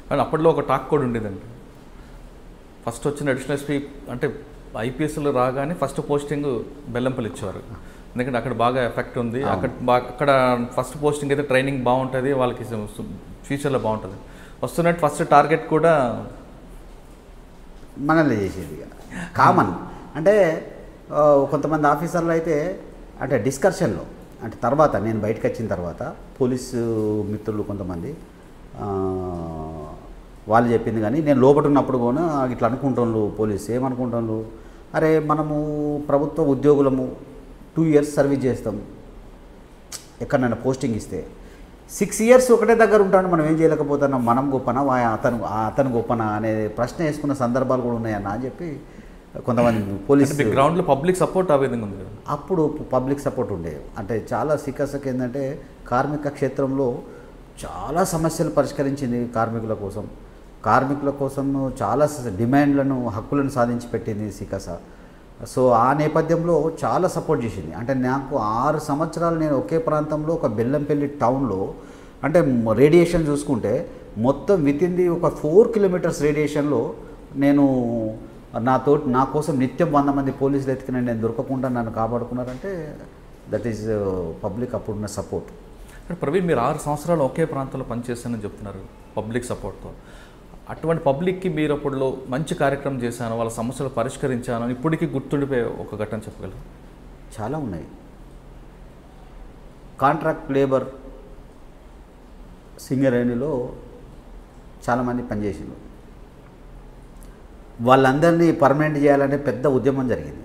కానీ అప్పట్లో ఒక టాక్ కూడా ఉండేదండి. ఫస్ట్ వచ్చిన అడిషనల్ ఎస్పీ అంటే ఐపీఎస్లో రాగానే ఫస్ట్ పోస్టింగ్ బెల్లంపల్లి ఇచ్చేవారు. ఎందుకంటే అక్కడ బాగా ఎఫెక్ట్ ఉంది, అక్కడ ఫస్ట్ పోస్టింగ్ అయితే ట్రైనింగ్ బాగుంటుంది, వాళ్ళకి ఫ్యూచర్లో బాగుంటుంది. వస్తున్నట్టు ఫస్ట్ టార్గెట్ కూడా మనల్ని చేసేది కామన్. అంటే కొంతమంది ఆఫీసర్లు అయితే అంటే డిస్కషన్లో అంటే తర్వాత నేను బయటకు వచ్చిన తర్వాత పోలీసు మిత్రులు కొంతమంది వాళ్ళు చెప్పింది, కానీ నేను లోపల ఉన్నప్పుడు కూడా ఇట్లా అనుకుంటాను. పోలీసు ఏమనుకుంటాను, అరే మనము ప్రభుత్వ ఉద్యోగులము 2 years సర్వీస్ చేస్తాం, ఎక్కడైనా పోస్టింగ్ ఇస్తే 6 years ఒకటే దగ్గర ఉంటాను, మనం ఏం చేయలేకపోతున్నాం, మనం గొప్పనా అతను గొప్పనా అనే ప్రశ్న వేసుకున్న సందర్భాలు కూడా ఉన్నాయన్న అని చెప్పి కొంతమంది పోలీసు గ్రౌండ్లో పబ్లిక్ సపోర్ట్ ఆ విధంగా ఉంది. అప్పుడు పబ్లిక్ సపోర్ట్ ఉండేది. అంటే చాలా సికాసకి ఏంటంటే కార్మిక క్షేత్రంలో చాలా సమస్యలు పరిష్కరించింది. కార్మికుల కోసం చాలా డిమాండ్లను హక్కులను సాధించి పెట్టింది సికాస. సో ఆ నేపథ్యంలో చాలా సపోర్ట్ చేసింది. అంటే నాకు 6 సంవత్సరాలు నేను ఒకే ప్రాంతంలో ఒక బెల్లంపల్లి టౌన్లో అంటే రేడియేషన్ చూసుకుంటే మొత్తం వితిన్ ది ఒక 4 kilometers రేడియేషన్లో నేను నా కోసం నిత్యం 100 మంది పోలీసులు ఎత్తుకుని నేను దొరకకుండా నన్ను కాపాడుకున్నారంటే దట్ ఈజ్ పబ్లిక్ అప్పుడున్న సపోర్ట్. ప్రవీణ్, మీరు 6 సంవత్సరాలు ఒకే ప్రాంతంలో పనిచేస్తానని చెప్తున్నారు పబ్లిక్ సపోర్ట్తో. అటువంటి పబ్లిక్కి మీరు అప్పుడులో మంచి కార్యక్రమం చేశాను, వాళ్ళ సమస్యలు పరిష్కరించాను, ఇప్పటికీ గుర్తుండిపోయే ఒక ఘటన చెప్పగలరు? చాలా ఉన్నాయి. కాంట్రాక్ట్ లేబర్ సింగరేణిలో చాలామంది పనిచేసిండ్రు. వాళ్ళందరినీ పర్మనెంట్ చేయాలంటే పెద్ద ఉద్యమం జరిగింది.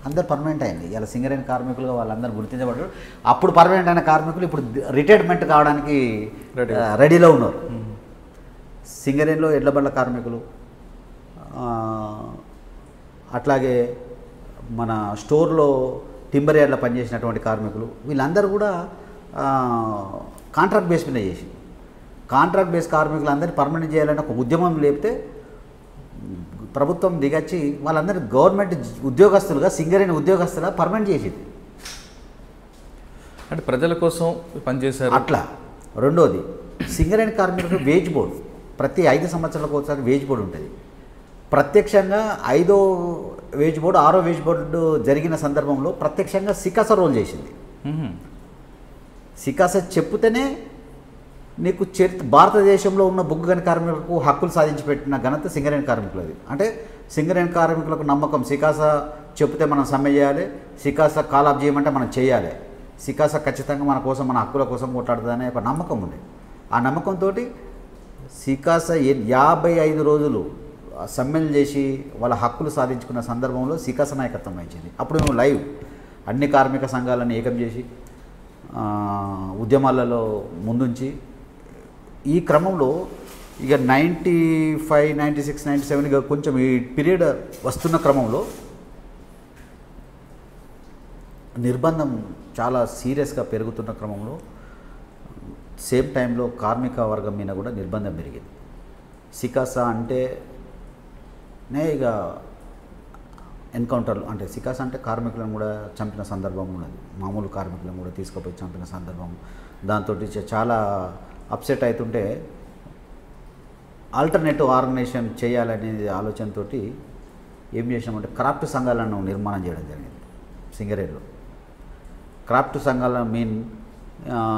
అందరు పర్మనెంట్ అయింది. ఇలా సింగరేణి కార్మికులుగా వాళ్ళందరూ గుర్తించబడ్డారు. అప్పుడు పర్మనెంట్ అయిన కార్మికులు ఇప్పుడు రిటైర్మెంట్ కావడానికి రెడీలో ఉన్నారు. సింగరేణిలో ఎడ్లబండ్ల కార్మికులు, అట్లాగే మన స్టోర్లో టింబర్ యార్డ్లో పనిచేసినటువంటి కార్మికులు, వీళ్ళందరూ కూడా కాంట్రాక్ట్ బేస్ మీద చేసి కాంట్రాక్ట్ బేస్ కార్మికులందరినీ పర్మనెంట్ చేయాలని ఒక ఉద్యమం లేపితే ప్రభుత్వం దిగచ్చి వాళ్ళందరూ గవర్నమెంట్ ఉద్యోగస్తులుగా సింగరేణి ఉద్యోగస్తులుగా పర్మనెంట్ చేసింది. అంటే ప్రజల కోసం పనిచేశారు. అట్లా రెండోది సింగరేణి కార్మికులకు వేజ్ బోర్డు ప్రతి 5 సంవత్సరాలకు ఒకసారి వేజ్ బోర్డు ఉంటుంది. ప్రత్యక్షంగా 5వ వేజ్ బోర్డు 6వ వేజ్ బోర్డు జరిగిన సందర్భంలో ప్రత్యక్షంగా సికాస రోల్ చేసింది. సికాస చెప్తేనే నీకు భారతదేశంలో ఉన్న బొగ్గు గని కార్మికులకు హక్కులు సాధించి పెట్టిన ఘనత సింగరేణి కార్మికులది. అంటే సింగరేణి కార్మికులకు నమ్మకం, సికాస చెప్తే మనం సమ్మె చేయాలి, సికాస కాల్ ఆఫ్ చేయమంటే మనం చేయాలి, సికాస ఖచ్చితంగా మన కోసం మన హక్కుల కోసం కొట్లాడుతుందనే ఒక నమ్మకం ఉంది. ఆ నమ్మకంతో సికాస 55 రోజులు సమ్మెలు చేసి వాళ్ళ హక్కులు సాధించుకున్న సందర్భంలో సికాస నాయకత్వం వహించింది. అప్పుడు మేము లైవ్ అన్ని కార్మిక సంఘాలను ఏకం చేసి ఉద్యమాలలో ముందుంచి ఈ క్రమంలో ఇక 95, 96, 97 ఇక కొంచెం ఈ పీరియడ్ వస్తున్న క్రమంలో నిర్బంధం చాలా సీరియస్గా పెరుగుతున్న క్రమంలో సేమ్ టైంలో కార్మిక వర్గం మీద కూడా నిర్బంధం పెరిగింది. సికాస అంటేనే ఇక ఎన్కౌంటర్లు అంటే సికాస అంటే కార్మికులను కూడా చంపిన సందర్భం ఉన్నది, మామూలు కార్మికులను కూడా తీసుకుపోయి చంపిన సందర్భం. దాంతో చాలా అప్సెట్ అవుతుంటే ఆల్టర్నేటివ్ ఆర్గనైజేషన్ చేయాలనే ఆలోచనతో ఏం చేసినామంటే క్రాఫ్ట్ సంఘాలను నిర్మాణం చేయడం జరిగింది సింగరేణిలో. క్రాఫ్ట్ సంఘాల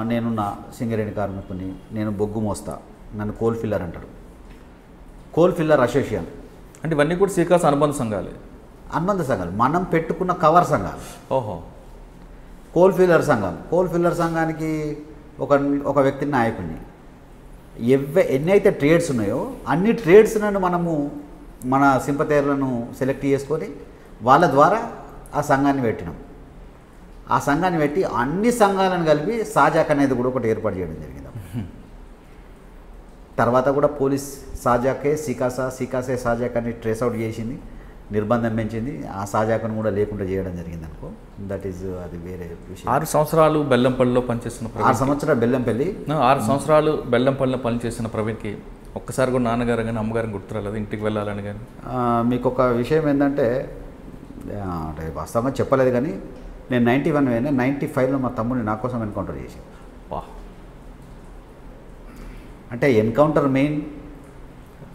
నేనున్న సింగరేణి కార్మికుని, నేను బొగ్గు మోస్తా, నన్ను కోల్ ఫిల్లర్ అంటారు, కోల్ ఫిల్లర్ అసోసియేషన్. అంటే ఇవన్నీ కూడా సికాస అనుబంధ సంఘాలు మనం పెట్టుకున్న కవర్ సంఘాలు. ఓహో. కోల్ ఫిల్లర్ సంఘానికి ఒక వ్యక్తిని నాయకుడిని, ఎన్నైతే ట్రేడ్స్ ఉన్నాయో అన్ని ట్రేడ్స్లను మనము మన సింపతైర్లను సెలెక్ట్ చేసుకొని వాళ్ళ ద్వారా ఆ సంఘాన్ని పెట్టినాం. ఆ సంఘాన్ని పెట్టి అన్ని సంఘాలను కలిపి సాజాక్ అనేది కూడా ఒకటి ఏర్పాటు చేయడం జరిగింది. తర్వాత కూడా పోలీస్ సాజాకే సికాసే సాజాక్ అని ట్రేస్ అవుట్ చేసింది, నిర్బంధం పెంచింది, ఆ సాజాకును కూడా లేకుండా చేయడం జరిగింది అనుకో. దట్ ఈజ్ అది వేరే విషయం. 6 సంవత్సరాలు బెల్లంపల్లిలో పనిచేసిన 6 సంవత్సరాలు బెల్లంపల్లి 6 సంవత్సరాలు బెల్లంపల్లిలో పనిచేసిన ప్రవీణ్కి ఒక్కసారి కూడా నాన్నగారు కానీ అమ్మగారిని గుర్తురాలేదు ఇంటికి వెళ్ళాలని కానీ? మీకు ఒక విషయం ఏంటంటే అంటే వాస్తవంగా చెప్పలేదు కానీ నేను 91 అయినా 95లో మా తమ్ముడిని నా కోసం ఎన్కౌంటర్ చేశాను. వా. అంటే ఎన్కౌంటర్ మెయిన్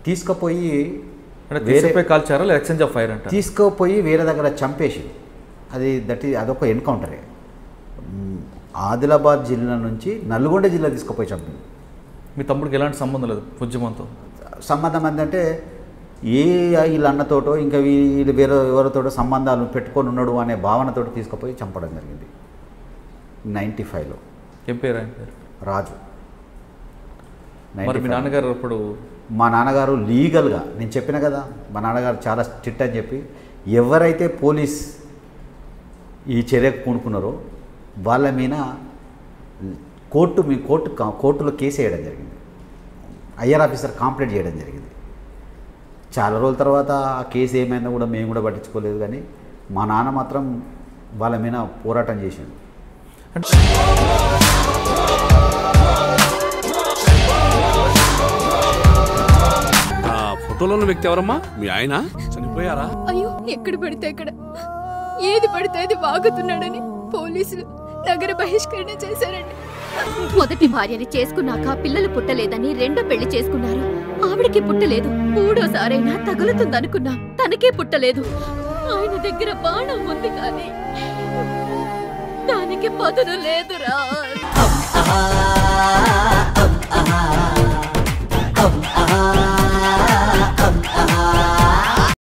తీసుకుపోయి వేరే కాల్చారా లేదా ఎక్స్చేంజ్ ఆఫ్ ఫైర్ అంటే తీసుకుపోయి వేరే దగ్గర చంపేసి అదొక ఎన్కౌంటరే. ఆదిలాబాద్ జిల్లా నుంచి నల్గొండ జిల్లా తీసుకుపోయి చంపింది. మీ తమ్ముడికి ఎలాంటి సంబంధం లేదు ఉద్యమంతో? సంబంధం ఏంటంటే వీళ్ళ అన్నతోటో ఇంకా వీళ్ళు వేరే ఎవరితోటో సంబంధాలు పెట్టుకొని ఉన్నాడు అనే భావనతోటి తీసుకుపోయి చంపడం జరిగింది 95లో. ఏం పేరు ఆయన పేరు? రాజు. మరి మీ నాన్నగారు ఇప్పుడు? మా నాన్నగారు లీగల్గా, నేను చెప్పిన కదా మా నాన్నగారు చాలా స్ట్రిక్ట్ అని చెప్పి, ఎవరైతే పోలీస్ ఈ చర్యకు పూనుకున్నారో వాళ్ళ మీద కోర్టులో కేసు వేయడం జరిగింది. ఐఆర్ ఆఫీసర్ కంప్లైంట్ చేయడం జరిగింది. చాలా రోజుల తర్వాత ఆ కేసు ఏమైనా కూడా మేము కూడా పట్టించుకోలేదు, కానీ మా నాన్న మాత్రం వాళ్ళ మీద పోరాటం చేశాడు. ఫోటోలో ఉన్న వ్యక్తి ఎవరమ్మా? మీ ఆయన చనిపోయారా? అయ్యో, ఎక్కడ పడితే అక్కడ ఏది పడితే అది వాగుతున్నాడని పోలీసులు నగర బహిష్కరణ చేశారండి. మొదటి భార్యని చేసుకున్నాక పిల్లలు పుట్టలేదని రెండో పెళ్లి చేసుకున్నారు. ఆవిడకి పుట్టలేదు. మూడోసారైనా తగులుతుందనుకున్నాం, తనకే పుట్టలేదు. ఆయన దగ్గర బాణం ఉంది కానీ దానికి పదును లేదురా.